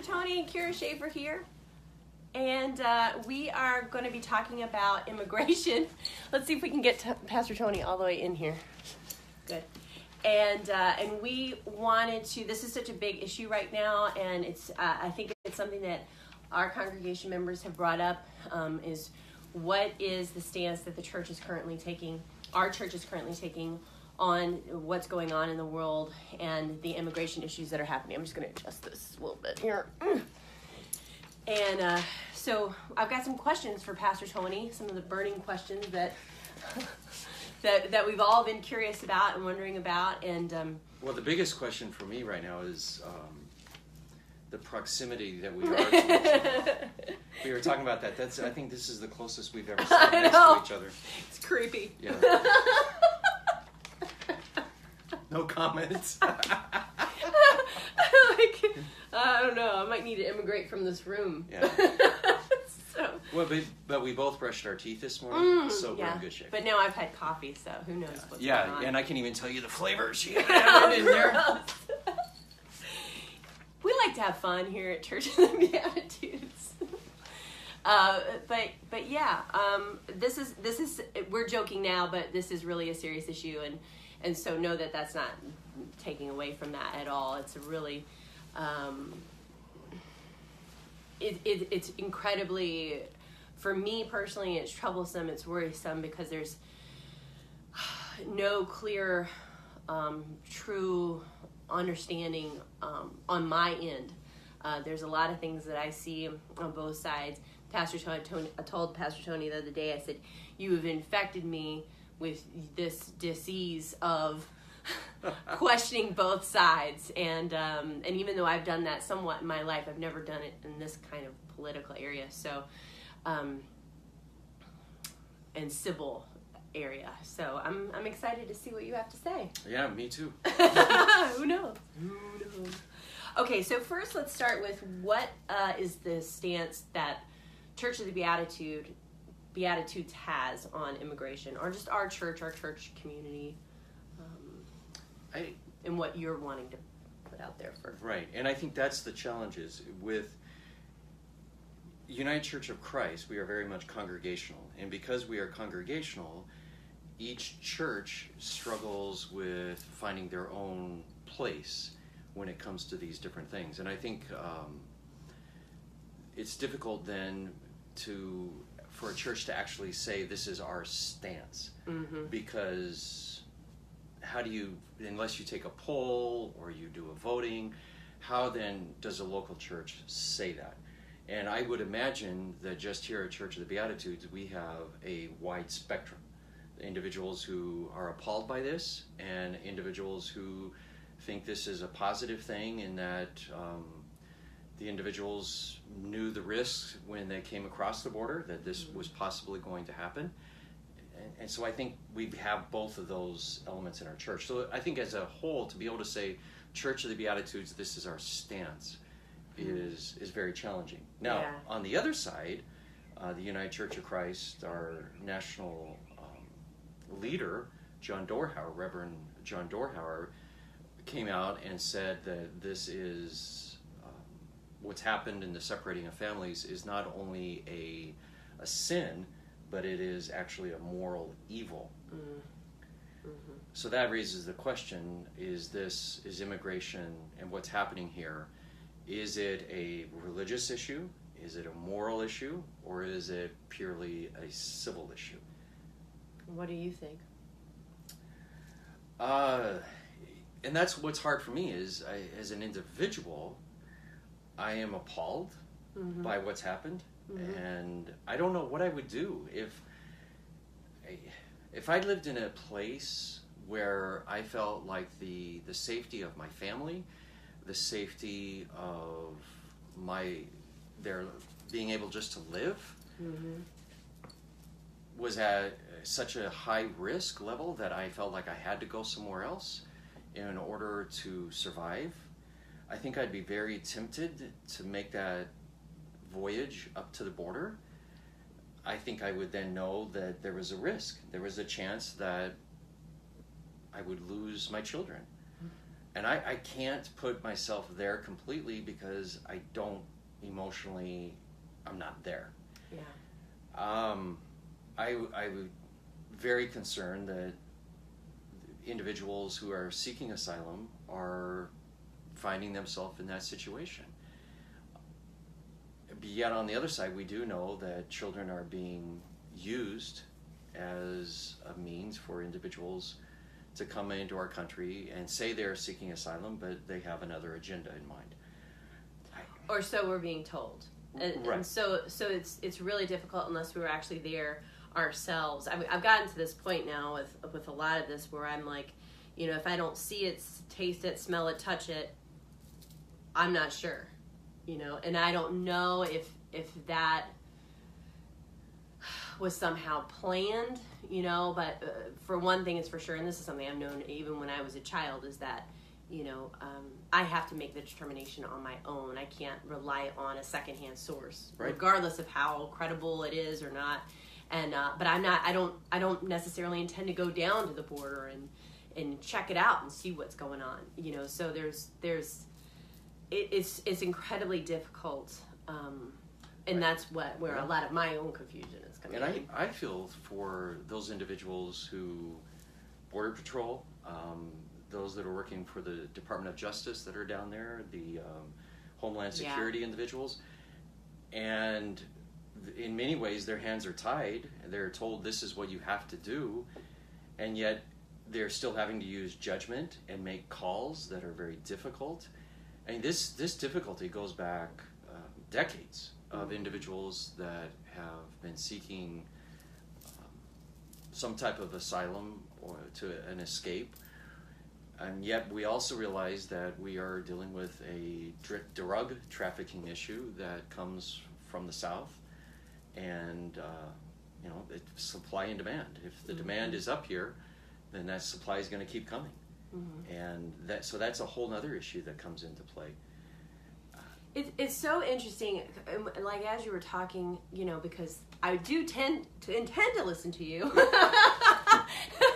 Tony and Kyra Schafer here, and we are going to be talking about immigration. Let's see if we can get Pastor Tony all the way in here. Good. And we wanted to, this is such a big issue right now, and it's I think it's something that our congregation members have brought up, is what is the stance that the church is currently taking, our church is currently taking on what's going on in the world and the immigration issues that are happening. I'm just going to adjust this a little bit here. And so I've got some questions for Pastor Tony, some of the burning questions that that we've all been curious about and wondering about. And well, the biggest question for me right now is the proximity that we are to each other. We were talking about that. I think this is the closest we've ever sat next to each other. It's creepy. Yeah. No comments. I don't know. I might need to immigrate from this room. Yeah. So. Well, but we both brushed our teeth this morning, so we're in good shape. But now I've had coffee, so who knows what's going on. Yeah, and I can't even tell you the flavors you have in there. We like to have fun here at Church of the Beatitudes. But yeah, this is we're joking now, but this is really a serious issue, and so know that that's not taking away from that at all. It's a really it's incredibly, for me personally, it's troublesome, it's worrisome, because there's no clear true understanding on my end. There's a lot of things that I see on both sides. I told Pastor Tony the other day, I said, you have infected me with this disease of questioning both sides, and even though I've done that somewhat in my life, I've never done it in this kind of political area, so and civil area. So I'm excited to see what you have to say. Yeah, me too. Who knows? Okay, so first let's start with what is the stance that Church of the Beatitudes has on immigration, or just our church community, and what you're wanting to put out there for. Right, and I think that's the challenges with United Church of Christ. We are very much congregational, and because we are congregational, each church struggles with finding their own place when it comes to these different things. And I think it's difficult then for a church to actually say this is our stance, because how do you, unless you take a poll or you do a voting, how then does a local church say that? And I would imagine that just here at Church of the Beatitudes, we have a wide spectrum. Individuals who are appalled by this, and individuals who think this is a positive thing, and that the individuals knew the risks when they came across the border, that this was possibly going to happen. And so I think we have both of those elements in our church. So I think as a whole, to be able to say, Church of the Beatitudes, this is our stance, is very challenging. Now, on the other side, the United Church of Christ, our national leader, Reverend John Dorhauer, came out and said that this is what's happened in the separating of families is not only a sin, but it is actually a moral evil. So that raises the question, is immigration and what's happening here, is it a religious issue, is it a moral issue, or is it purely a civil issue? What do you think? And that's what's hard for me, is as an individual, I am appalled by what's happened, and I don't know what I would do if I lived in a place where I felt like the safety of my family, the safety of their being able just to live, was at such a high risk level that I felt like I had to go somewhere else in order to survive. I think I'd be very tempted to make that voyage up to the border. I think I would then know that there was a risk. There was a chance that I would lose my children. And I can't put myself there completely because I don't emotionally, I'm not there. Yeah. I'm very concerned that individuals who are seeking asylum are finding themselves in that situation. Yet on the other side, we do know that children are being used as a means for individuals to come into our country and say they're seeking asylum, but they have another agenda in mind. Or so we're being told. Right. And so it's really difficult unless we were actually there ourselves. I've gotten to this point now with a lot of this where I'm like, if I don't see it, taste it, smell it, touch it, I'm not sure. And I don't know if that was somehow planned, but for one thing, it's for sure, and this is something I've known even when I was a child, is that, I have to make the determination on my own. I can't rely on a secondhand source, right, regardless of how credible it is or not. And but I don't necessarily intend to go down to the border and check it out and see what's going on. So it's incredibly difficult. And that's where a lot of my own confusion is coming in. And I feel for those individuals who, Border Patrol, those that are working for the Department of Justice that are down there, the Homeland Security individuals, and in many ways their hands are tied. They're told this is what you have to do, and yet they're still having to use judgment and make calls that are very difficult. And this difficulty goes back decades of individuals that have been seeking some type of asylum or to an escape. And yet we also realize that we are dealing with a drug trafficking issue that comes from the South. And, it's supply and demand. If the demand is up here, then that supply is going to keep coming. Mm-hmm. And that's a whole other issue that comes into play. It's so interesting, like as you were talking, because I do intend to listen to you.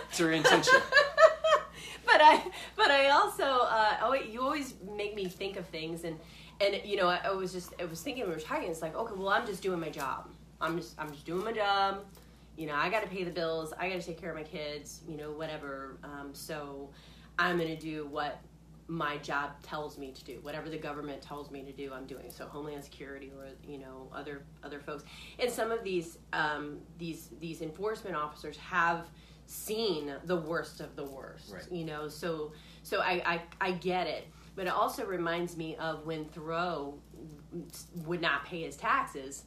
It's your intention. But I also you always make me think of things, and I was thinking when we were talking, it's like, okay, well, I'm just doing my job. I'm just doing my job. I got to pay the bills. I got to take care of my kids. Whatever. So I'm going to do what my job tells me to do. Whatever the government tells me to do, I'm doing. So Homeland Security or other folks. And some of these enforcement officers have seen the worst of the worst. Right. So I get it. But it also reminds me of when Thoreau would not pay his taxes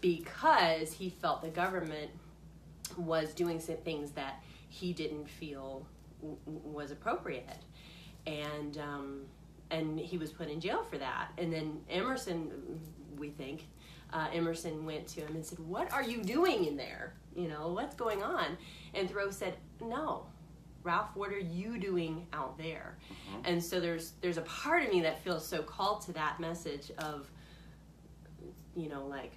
because he felt the government was doing some things that he didn't feel was appropriate. And he was put in jail for that. And then Emerson went to him and said, "What are you doing in there? What's going on?" And Thoreau said, "No, Ralph, what are you doing out there?" Mm-hmm. And so there's a part of me that feels so called to that message of, like,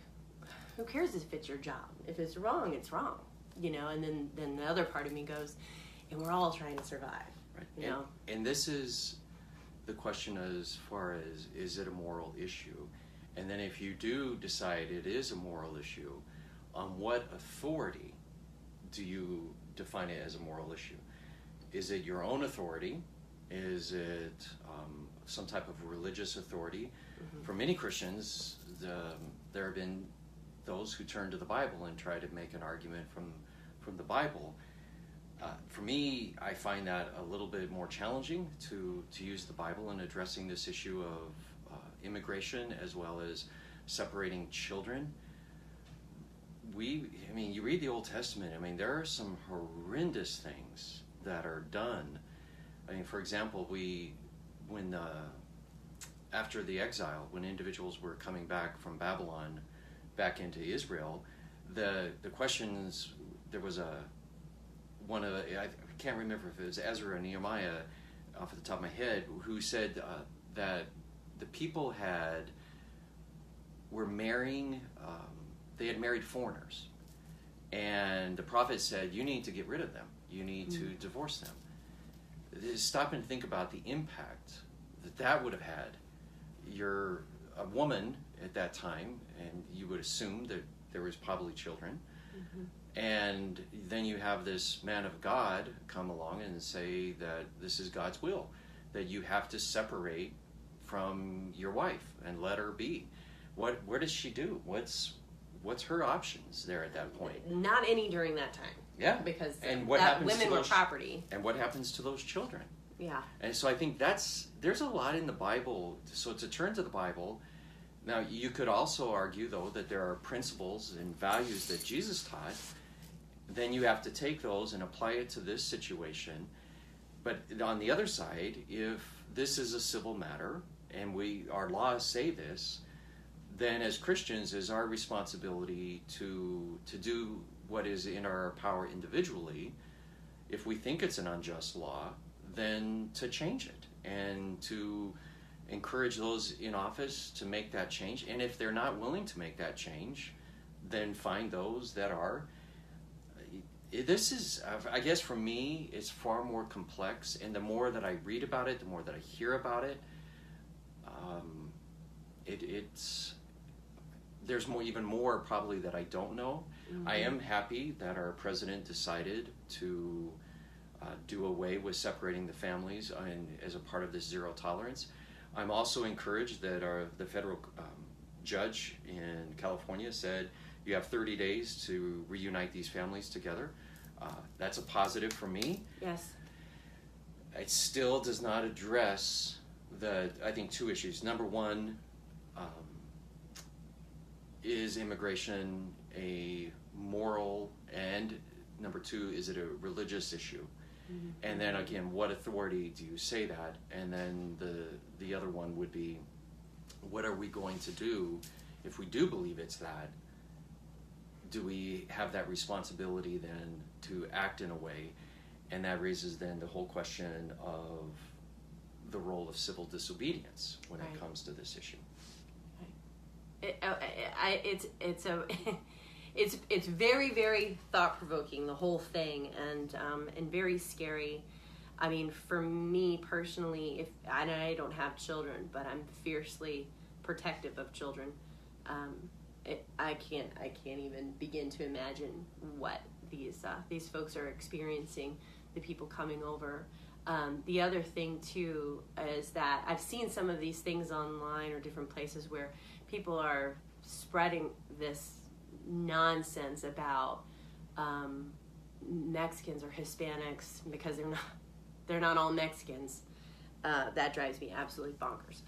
who cares if it's your job? If it's wrong, it's wrong. And then the other part of me goes, and we're all trying to survive. Right. And this is the question as far as, is it a moral issue? And then if you do decide it is a moral issue, on what authority do you define it as a moral issue? Is it your own authority? Is it some type of religious authority? Mm-hmm. For many Christians, there have been those who turn to the Bible and try to make an argument from the Bible. For me, I find that a little bit more challenging to use the Bible in addressing this issue of immigration as well as separating children. You read the Old Testament, there are some horrendous things that are done. For example, after the exile, when individuals were coming back from Babylon back into Israel, the questions, there was I can't remember if it was Ezra or Nehemiah off the top of my head, who said that the people were marrying, they had married foreigners. And the prophet said, you need to get rid of them. You need to divorce them. stop and think about the impact that would have had. You're a woman at that time, and you would assume that there was probably children. And then you have this man of God come along and say that this is God's will, that you have to separate from your wife and let her be. What does she do? What's her options there at that point? Not any during that time. Yeah. Because and what happens women to were property. And what happens to those children? Yeah. And so I think there's a lot in the Bible. So to turn to the Bible, now you could also argue, though, that there are principles and values that Jesus taught. Then you have to take those and apply it to this situation. But on the other side, if this is a civil matter and our laws say this, then as Christians, it's our responsibility to do what is in our power individually. If we think it's an unjust law, then to change it and to encourage those in office to make that change. And if they're not willing to make that change, then find those that are. This is, I guess for me, it's far more complex. And the more that I read about it, the more that I hear about it, there's even more probably that I don't know. I am happy that our president decided to do away with separating the families as a part of this zero tolerance. I'm also encouraged that the federal judge in California said you have 30 days to reunite these families together. That's a positive for me. Yes. It still does not address I think, two issues. Number one, is immigration a moral, and number two, is it a religious issue? And then again, what authority do you say that? And then the other one would be, what are we going to do if we do believe it's that? Do we have that responsibility then to act in a way? And that raises then the whole question of the role of civil disobedience when it comes to this issue. It's very, very thought-provoking, the whole thing, and very scary. I mean, for me personally, I don't have children, but I'm fiercely protective of children. I can't even begin to imagine what these folks are experiencing, the people coming over. The other thing too is that I've seen some of these things online or different places where people are spreading this nonsense about Mexicans or Hispanics because they're not all Mexicans. That drives me absolutely bonkers.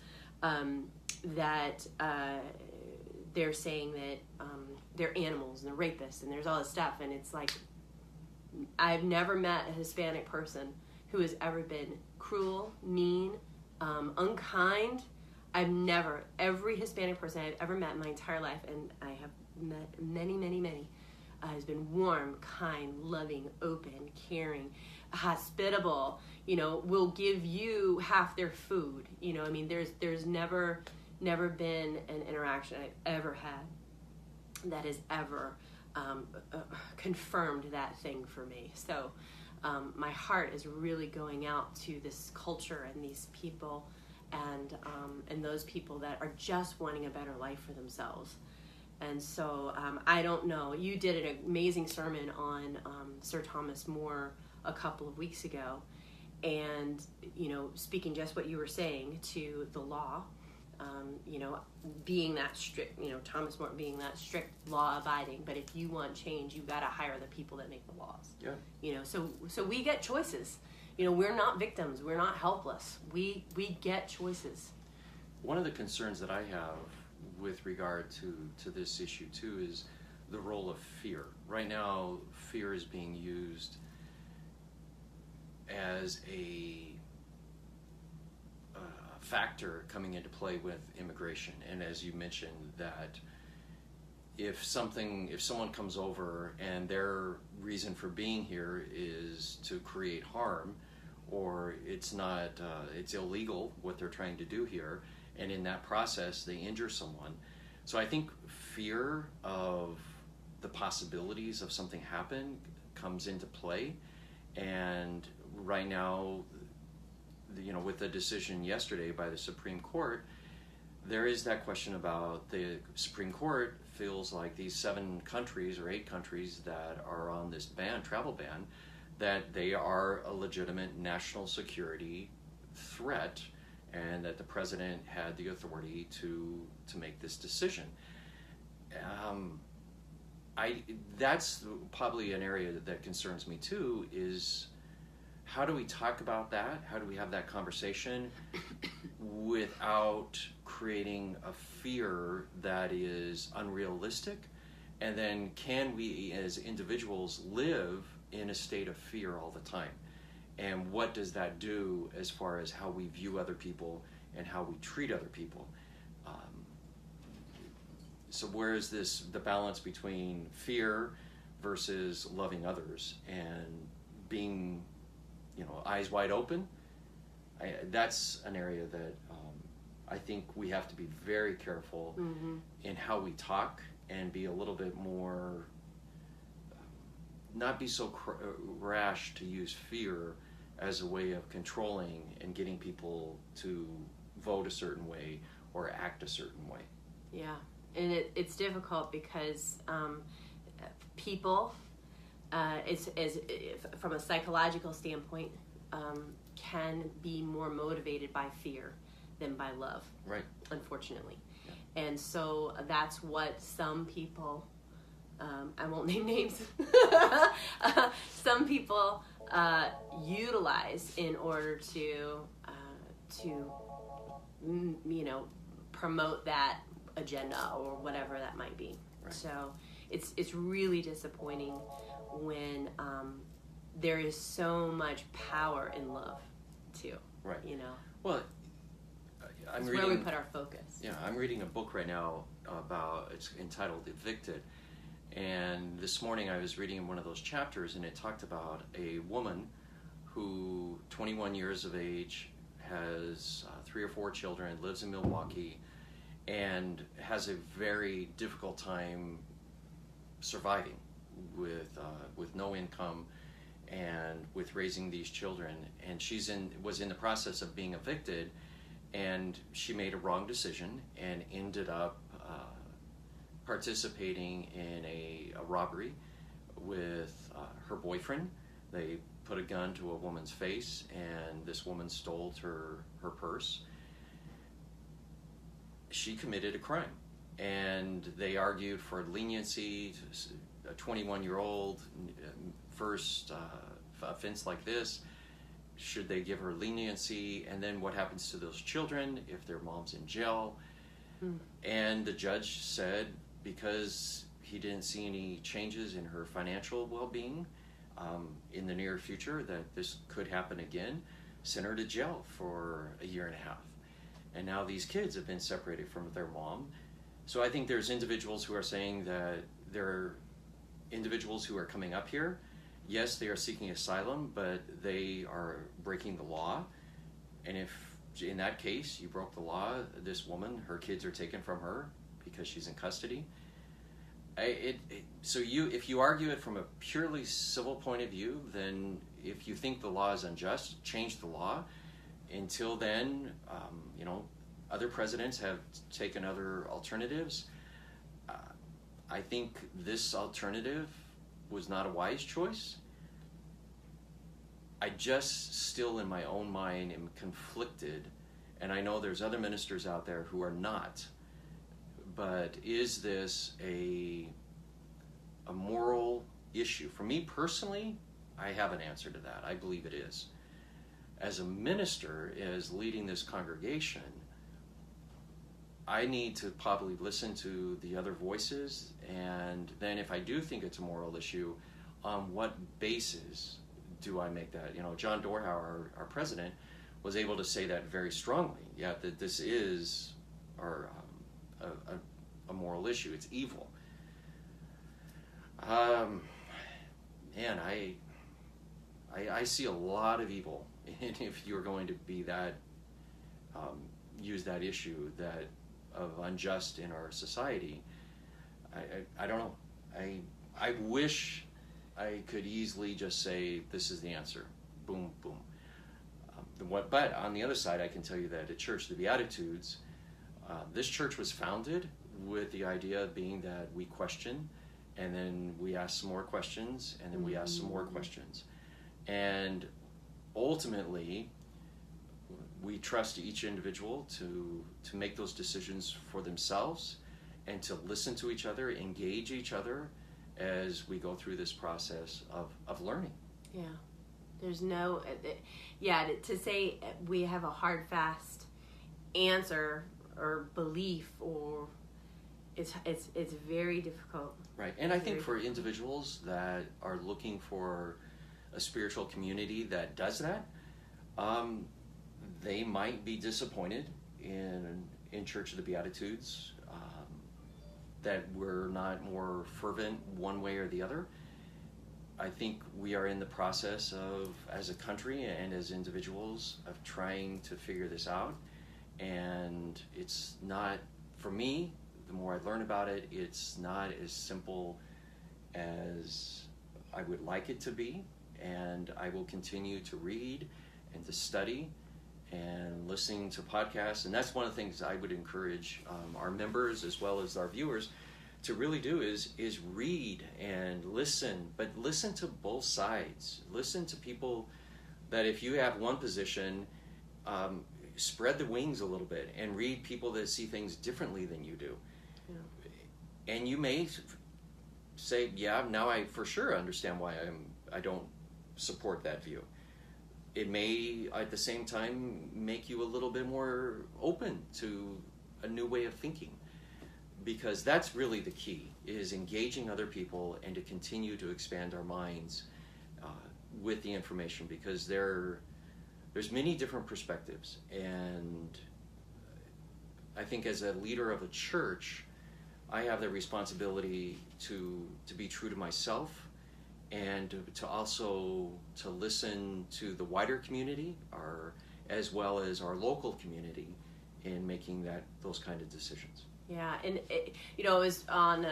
That they're saying that they're animals and they're rapists and there's all this stuff, and it's like, I've never met a Hispanic person who has ever been cruel, mean, unkind. Every Hispanic person I've ever met in my entire life, and I have met many, many, many, has been warm, kind, loving, open, caring, hospitable, will give you half their food. I mean, there's never been an interaction I've ever had that has ever confirmed that thing for me. So my heart is really going out to this culture and these people, and those people that are just wanting a better life for themselves. And so I don't know. You did an amazing sermon on Sir Thomas More a couple of weeks ago, and speaking just what you were saying to the law. Being that strict, Thomas More being that strict, law-abiding. But if you want change, you got to hire the people that make the laws. Yeah. So we get choices. We're not victims. We're not helpless. We get choices. One of the concerns that I have with regard to this issue too is the role of fear. Right now, fear is being used as a factor coming into play with immigration. And as you mentioned, that if someone comes over and their reason for being here is to create harm, or it's illegal what they're trying to do here, and in that process they injure someone. So I think fear of the possibilities of something happen comes into play, and right now with the decision yesterday by the Supreme Court, there is that question about the Supreme Court feels like these 7 countries or 8 countries that are on this travel ban, that they are a legitimate national security threat, and that the president had the authority to make this decision. That's probably an area that concerns me too, is how do we talk about that? How do we have that conversation without creating a fear that is unrealistic? And then can we as individuals live in a state of fear all the time? And what does that do as far as how we view other people and how we treat other people? So where is the balance between fear versus loving others and being, eyes wide open? That's an area that I think we have to be very careful in how we talk, and be a little bit more, not be so rash to use fear as a way of controlling and getting people to vote a certain way or act a certain way. Yeah, and it's difficult because people, from a psychological standpoint, can be more motivated by fear than by love. Right. Unfortunately. Yeah. And so that's what some people, I won't name names, some people utilize in order to promote that agenda or whatever that might be. Right. So it's really disappointing when there is so much power in love too. Right. Well, I'm reading, where we put our focus. Yeah, I'm reading a book right now it's entitled Evicted. And this morning I was reading one of those chapters, and it talked about a woman who, 21 years of age, has 3 or 4 children, lives in Milwaukee, and has a very difficult time surviving with no income and with raising these children. And was in the process of being evicted, and she made a wrong decision and ended up participating in a robbery with her boyfriend. They put a gun to a woman's face, and this woman stole her purse. She committed a crime, and they argued for leniency. A 21-year-old, first offense like this, should they give her leniency? And then what happens to those children if their mom's in jail? And the judge said, because he didn't see any changes in her financial well-being in the near future, that this could happen again, sent her to jail for a year and a half. And now these kids have been separated from their mom. So I think there's individuals who are saying that there are individuals who are coming up here. Yes, they are seeking asylum, but they are breaking the law. And if in that case you broke the law, this woman, her kids are taken from her because she's in custody. So if you argue it from a purely civil point of view, then if you think the law is unjust, change the law. Until then, other presidents have taken other alternatives. I think this alternative was not a wise choice. I just still in my own mind am conflicted, and I know there's other ministers out there who are not. But is this a moral issue? For me personally, I have an answer to that. I believe it is. As a minister, as leading this congregation, I need to probably listen to the other voices, and then if I do think it's a moral issue, on what basis do I make that? John Dorhauer, our president, was able to say that very strongly. Yeah, that this is a moral issue. It's evil. Man, I see a lot of evil if you're going to be that use that issue that of unjust in our society. I don't know. I wish I could easily just say this is the answer. Boom, boom. But on the other side, I can tell you that at Church of the Beatitudes, this church was founded with the idea being that we question, and then we ask some more questions, and then we ask some more questions. And ultimately, we trust each individual to make those decisions for themselves and to listen to each other, engage each other as we go through this process of learning. Yeah. There's no, to say we have a hard, fast answer or belief, or it's very difficult. Right. And I think for individuals that are looking for a spiritual community that does that, they might be disappointed in Church of the Beatitudes, that we're not more fervent one way or the other. I think we are in the process of, as a country and as individuals, of trying to figure this out. And it's not, for me, the more I learn about it, it's not as simple as I would like it to be. And I will continue to read and to study and listening to podcasts. And that's one of the things I would encourage our members as well as our viewers to really do is read and listen, but listen to both sides. Listen to people that, if you have one position, spread the wings a little bit and read people that see things differently than you do. Yeah. And you may say, yeah, now I for sure understand why I don't support that view. It may, at the same time, make you a little bit more open to a new way of thinking. Because that's really the key, is engaging other people and to continue to expand our minds with the information, because there's many different perspectives. And I think as a leader of a church, I have the responsibility to be true to myself and to also to listen to the wider community, as well as our local community, in making those kind of decisions. Yeah, and it was on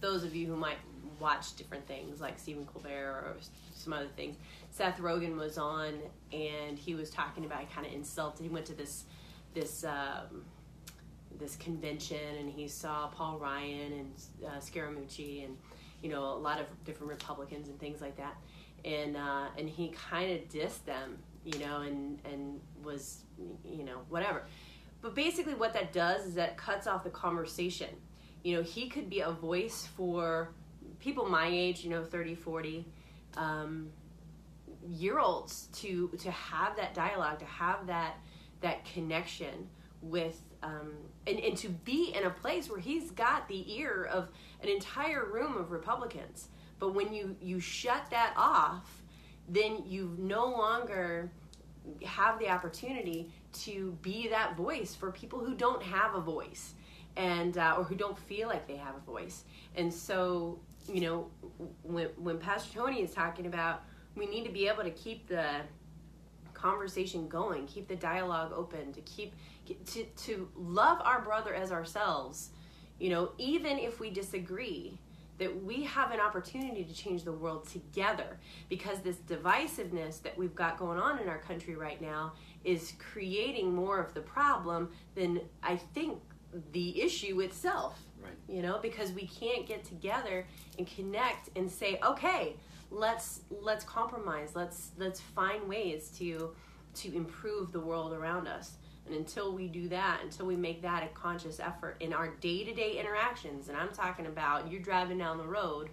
those of you who might watch different things like Stephen Colbert or some other things. Seth Rogen was on, and he was talking about, he kind of insulted. He went to this convention, and he saw Paul Ryan and Scaramucci and a lot of different Republicans and things like that, and he kind of dissed them, and was whatever. But basically what that does is that cuts off the conversation. He could be a voice for people my age, 30, 40, year olds to have that dialogue, to have that connection with, and to be in a place where he's got the ear of an entire room of Republicans. But when you shut that off, then you no longer have the opportunity to be that voice for people who don't have a voice, and or who don't feel like they have a voice. And so, when Pastor Tony is talking about, we need to be able to keep the conversation going, keep the dialogue open, to love our brother as ourselves, even if we disagree, that we have an opportunity to change the world together, because this divisiveness that we've got going on in our country right now is creating more of the problem than, I think, the issue itself. Right. Because we can't get together and connect and say, okay, let's compromise, let's find ways to improve the world around us. And until we do that, until we make that a conscious effort in our day-to-day interactions, and I'm talking about you're driving down the road,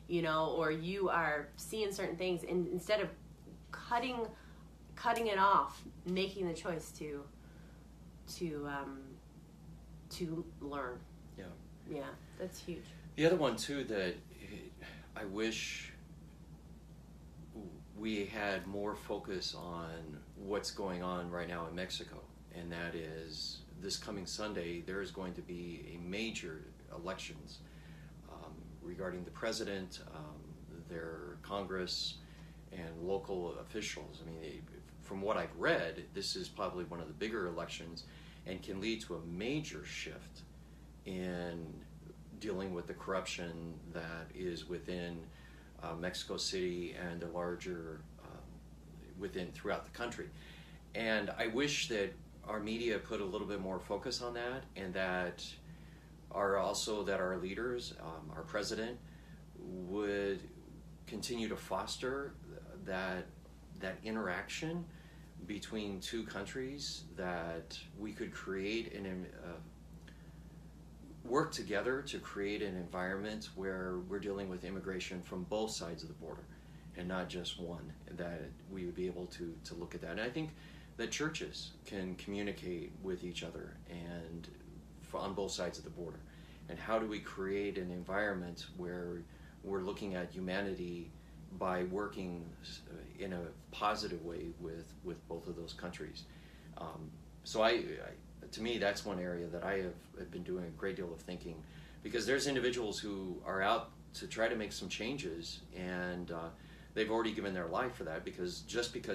or you are seeing certain things, and instead of cutting it off, making the choice to learn. Yeah, that's huge. The other one too that I wish we had more focus on what's going on right now in Mexico. And that is, this coming Sunday, there is going to be a major elections regarding the president, their Congress, and local officials. I mean, from what I've read, this is probably one of the bigger elections and can lead to a major shift in dealing with the corruption that is within Mexico City and a larger throughout the country. And I wish that our media put a little bit more focus on that, and that our leaders, our president, would continue to foster that interaction between two countries, that we could create work together to create an environment where we're dealing with immigration from both sides of the border and not just one, and that we would be able to look at that. And I think that churches can communicate with each other and on both sides of the border. And how do we create an environment where we're looking at humanity by working in a positive way with both of those countries? So to me, that's one area that I have been doing a great deal of thinking, because there's individuals who are out to try to make some changes, and they've already given their life for that because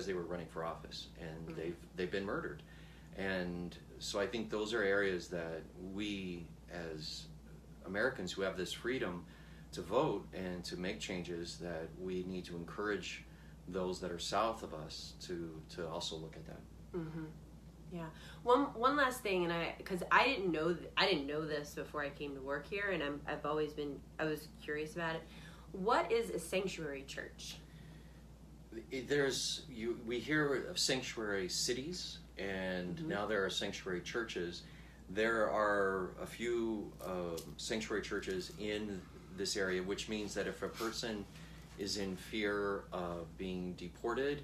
they were running for office, and they've been murdered. And so I think those are areas that we as Americans who have this freedom to vote and to make changes, that we need to encourage those that are south of us to also look at that. Mm-hmm. Yeah. One last thing, and because I didn't know this before I came to work here, and I was curious about it. What is a sanctuary church? We hear of sanctuary cities, and now there are sanctuary churches. There are a few sanctuary churches in this area, which means that if a person is in fear of being deported,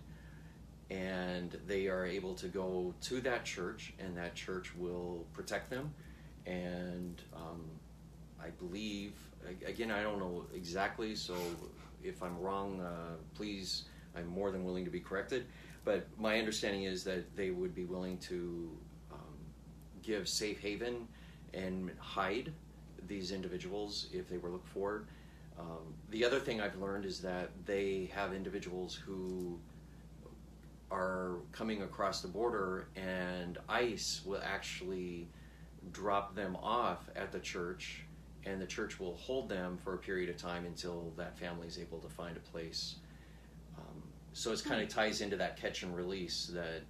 and they are able to go to that church, and that church will protect them. And I believe, again, I don't know exactly, so if I'm wrong, please, I'm more than willing to be corrected. But my understanding is that they would be willing to give safe haven and hide these individuals if they were looked for. The other thing I've learned is that they have individuals who are coming across the border, and ICE will actually drop them off at the church, and the church will hold them for a period of time until that family is able to find a place. So it kind of ties into that catch and release, that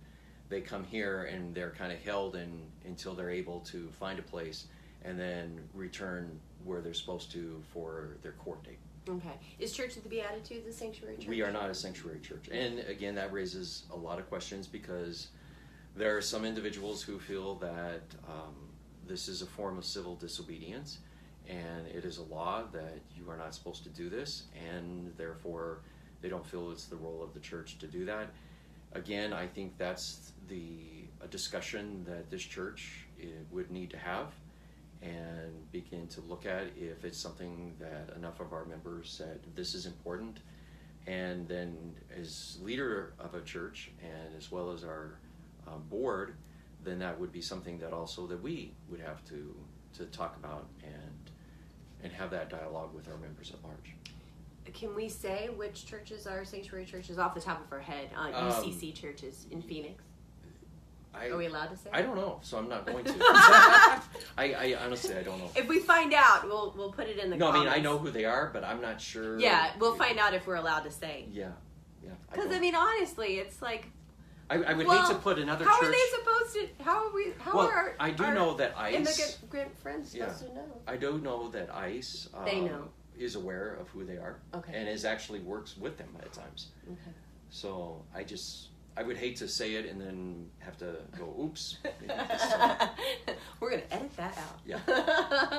they come here and they're kind of held until they're able to find a place and then return where they're supposed to for their court date. Okay. Is Church of the Beatitudes a sanctuary church? We are not a sanctuary church. And again, that raises a lot of questions, because there are some individuals who feel that this is a form of civil disobedience, and it is a law that you are not supposed to do this, and therefore they don't feel it's the role of the church to do that. Again, I think that's a discussion that this church would need to have, and begin to look at if it's something that enough of our members said this is important. And then as leader of a church, and as well as our board, then that would be something that also that we would have to talk about and have that dialogue with our members at large. Can we say which churches are sanctuary churches off the top of our head? UCC churches in Phoenix. Are we allowed to say? I don't know, so I'm not going to. I honestly, I don't know. If we find out, we'll put it in the comments. No, I mean, I know who they are, but I'm not sure. Yeah, we'll find out if we're allowed to say. Yeah. Because I mean, honestly, it's like. I would hate to put another church. How are they supposed to? How are we? How are I do know that ICE. Immigrant friends supposed to know. I do know that ICE. They know. Is aware of who they are. Okay. And actually works with them at times. Okay. So I would hate to say it and then have to go, oops. We're going to edit that out. Yeah.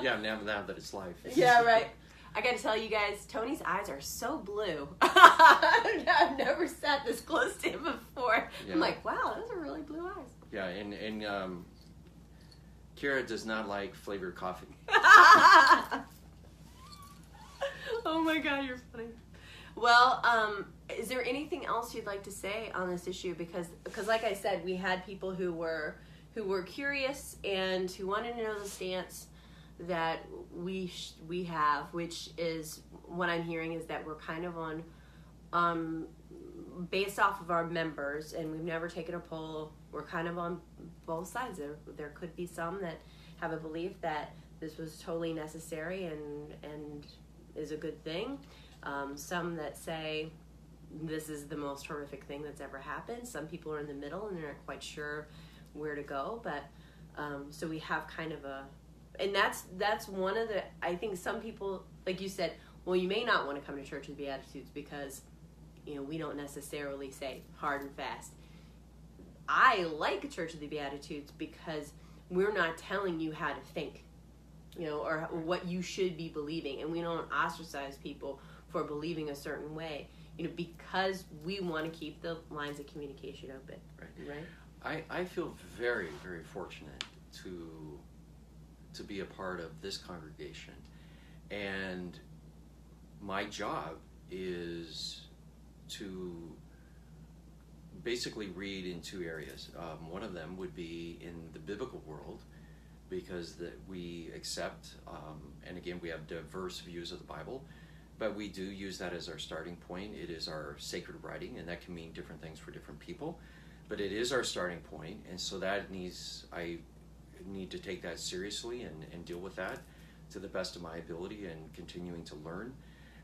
Yeah, now that it's live. Yeah, right. I got to tell you guys, Tony's eyes are so blue. I've never sat this close to him before. Yeah. I'm like, wow, those are really blue eyes. Yeah, and Kyra does not like flavored coffee. Oh my God, you're funny. Well, is there anything else you'd like to say on this issue? Because like I said, we had people who were curious and who wanted to know the stance that we have, which is what I'm hearing is that we're kind of on based off of our members, and we've never taken a poll. We're kind of on both sides. There could be some that have a belief that this was totally necessary and is a good thing. Some that say this is the most horrific thing that's ever happened. Some people are in the middle and they're not quite sure where to go. But so we have kind of and that's one of the, I think some people, like you said, well, you may not want to come to Church of the Beatitudes because, we don't necessarily say hard and fast. I like Church of the Beatitudes because we're not telling you how to think, or what you should be believing. And we don't ostracize people for believing a certain way, because we want to keep the lines of communication open. Right? I feel very, very fortunate to be a part of this congregation. And my job is to basically read in two areas. One of them would be in the biblical world, because we accept, and again, we have diverse views of the Bible, but we do use that as our starting point. It is our sacred writing, and that can mean different things for different people, but it is our starting point, and so I need to take that seriously and deal with that to the best of my ability and continuing to learn.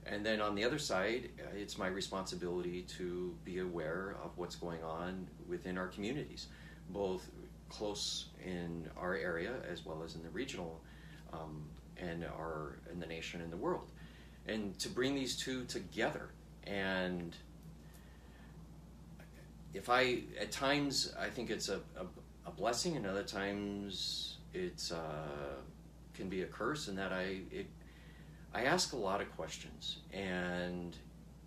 And then on the other side, it's my responsibility to be aware of what's going on within our communities, both close in our area as well as in the regional and in the nation and the world. And to bring these two together. And at times, I think it's a blessing, and other times it's can be a curse, in that I ask a lot of questions, and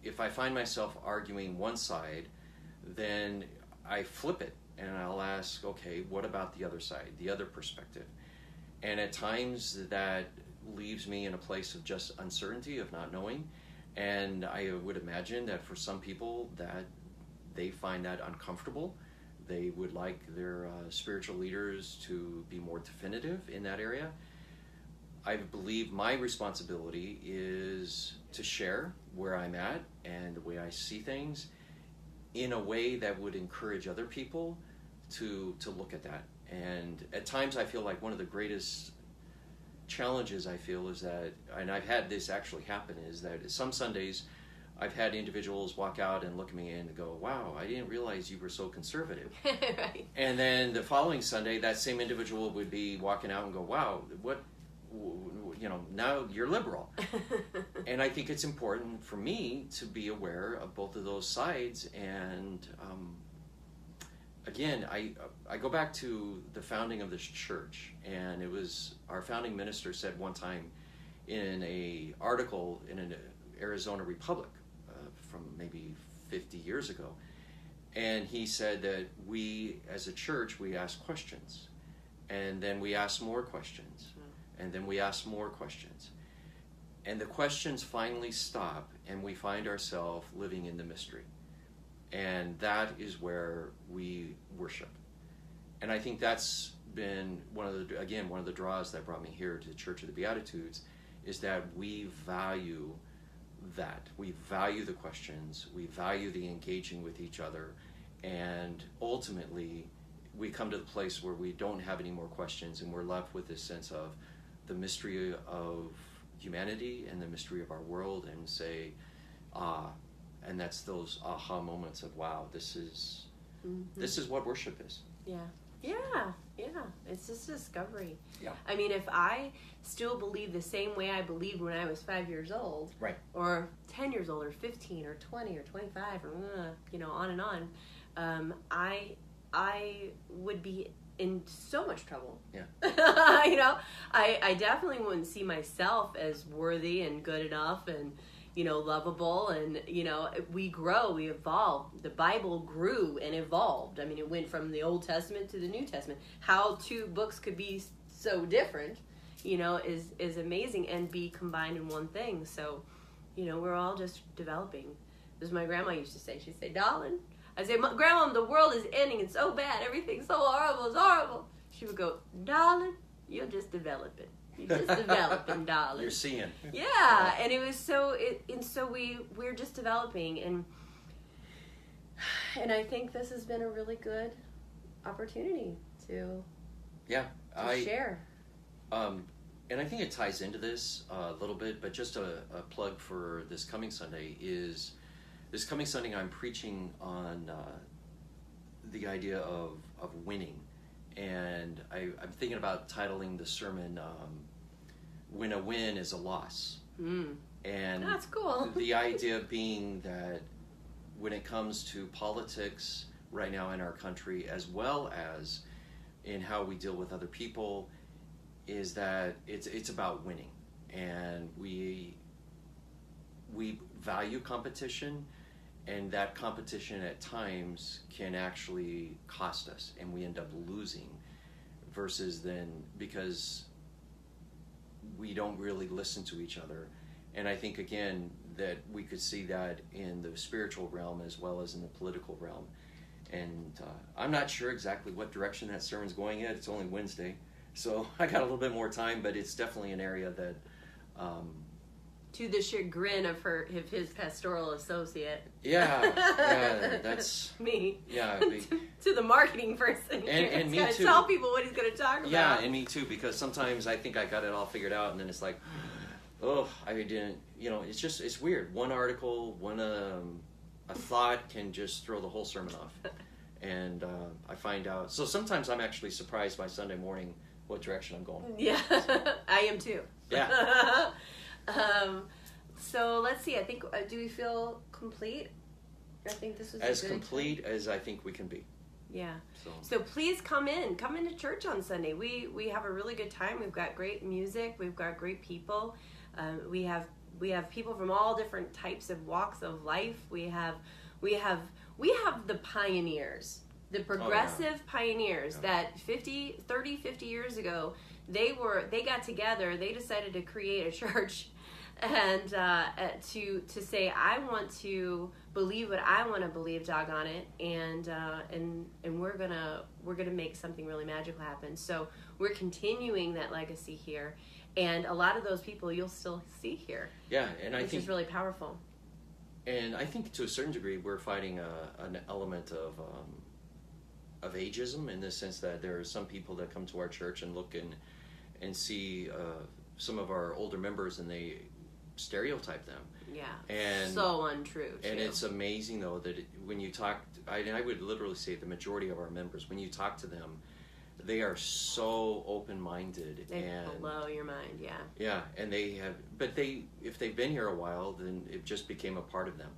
if I find myself arguing one side, then I flip it and I'll ask, okay, what about the other side, the other perspective? And at times that leaves me in a place of just uncertainty, of not knowing, and I would imagine that for some people that they find that uncomfortable. They would like their spiritual leaders to be more definitive in that area. I believe my responsibility is to share where I'm at and the way I see things in a way that would encourage other people to look at that. And at times I feel like one of the greatest challenges I feel is that, and I've had this actually happen, is that some Sundays I've had individuals walk out and look at me and go, wow, I didn't realize you were so conservative. Right. And then the following Sunday, that same individual would be walking out and go, wow, now you're liberal. And I think it's important for me to be aware of both of those sides. And again, I go back to the founding of this church, and it was our founding minister said one time in an article in an Arizona Republic from maybe 50 years ago, and he said that we as a church, we ask questions, and then we ask more questions, and then we ask more questions, and the questions finally stop, and we find ourselves living in the mystery. And that is where we worship. And I think that's been one of the draws that brought me here to the Church of the Beatitudes, is that we value that. We value the questions, we value the engaging with each other, and ultimately we come to the place where we don't have any more questions, and we're left with this sense of the mystery of humanity and the mystery of our world, and say, and that's those aha moments of, wow, this is what worship is. Yeah. It's just discovery. Yeah. I mean, if I still believe the same way I believed when I was 5 years old, right, or 10 years old, or 15, or 20, or 25, or on and on, I would be in so much trouble. Yeah. I definitely wouldn't see myself as worthy and good enough and lovable, and we grow, we evolve. The Bible grew and evolved. I mean, it went from the Old Testament to the New Testament. How two books could be so different, is amazing, and be combined in one thing. So, we're all just developing. As my grandma used to say, she'd say, darling, I say, Grandma, the world is ending. It's so bad. Everything's so horrible. It's horrible. She would go, darling, you're just developing. You're just developing, darling. You're seeing. Yeah, and it was so we're just developing, and I think this has been a really good opportunity to share. And I think it ties into this a little bit, but just a plug for this coming Sunday is this coming Sunday I'm preaching on the idea of winning, and I'm thinking about titling the sermon "When a Win is a Loss." And that's cool. The idea being that when it comes to politics right now in our country, as well as in how we deal with other people, is that it's about winning, and we value competition, and that competition at times can actually cost us, and we end up losing, versus then because we don't really listen to each other. And I think, again, that we could see that in the spiritual realm as well as in the political realm. And I'm not sure exactly what direction that sermon's going yet. It's only Wednesday, so I got a little bit more time, but it's definitely an area that... to the chagrin of his pastoral associate. Yeah, that's... me. Yeah. To the marketing person. And me too. Tell people what he's going to talk about. Yeah, and me too, because sometimes I think I got it all figured out, and then it's like... Oh, I didn't, it's weird. One article, a thought can just throw the whole sermon off. And I find out, so sometimes I'm actually surprised by Sunday morning what direction I'm going. Yeah, I am too. Yeah. So let's see, I think, do we feel complete? I think this was as complete as I think we can be. Yeah. So please come into church on Sunday. We have a really good time. We've got great music. We've got great people. We have people from all different types of walks of life. We have the pioneers, the progressive pioneers that 50 years ago, they got together, they decided to create a church and to say, I want to believe what I want to believe, doggone it, and we're gonna make something really magical happen. So we're continuing that legacy here. And a lot of those people you'll still see here. Yeah, and I think... Which is really powerful. And I think to a certain degree we're fighting an element of ageism, in the sense that there are some people that come to our church and look and see some of our older members, and they stereotype them. Yeah, and so untrue, too. And it's amazing, though, that when you talk... I would literally say the majority of our members, when you talk to them, they are so open-minded. They blow your mind, yeah. Yeah, and if they've been here a while, then it just became a part of them,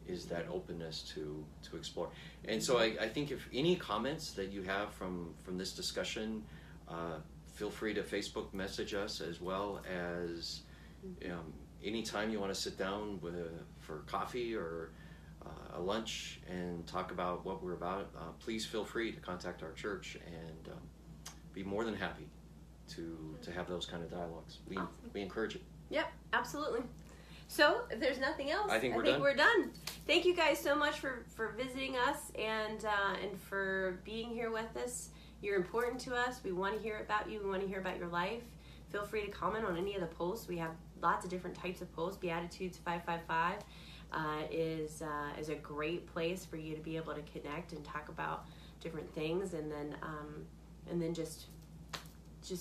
is that openness to explore. And so I think if any comments that you have from this discussion, feel free to Facebook message us, as well as anytime you want to sit down for coffee or a lunch and talk about what we're about, please feel free to contact our church, and be more than happy to have those kind of dialogues. We encourage it. Yep, absolutely. So if there's nothing else, I think we're done. Thank you guys so much for visiting us and for being here with us. You're important to us. We want to hear about you. We want to hear about your life. Feel free to comment on any of the posts. We have lots of different types of posts. Beatitudes 555 is a great place for you to be able to connect and talk about different things, and then just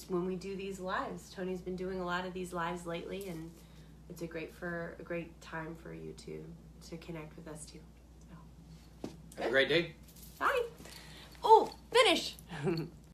when we do these lives. Tony's been doing a lot of these lives lately, and it's a great time for you to connect with us too. So. Have a great day. Bye. Oh, finish.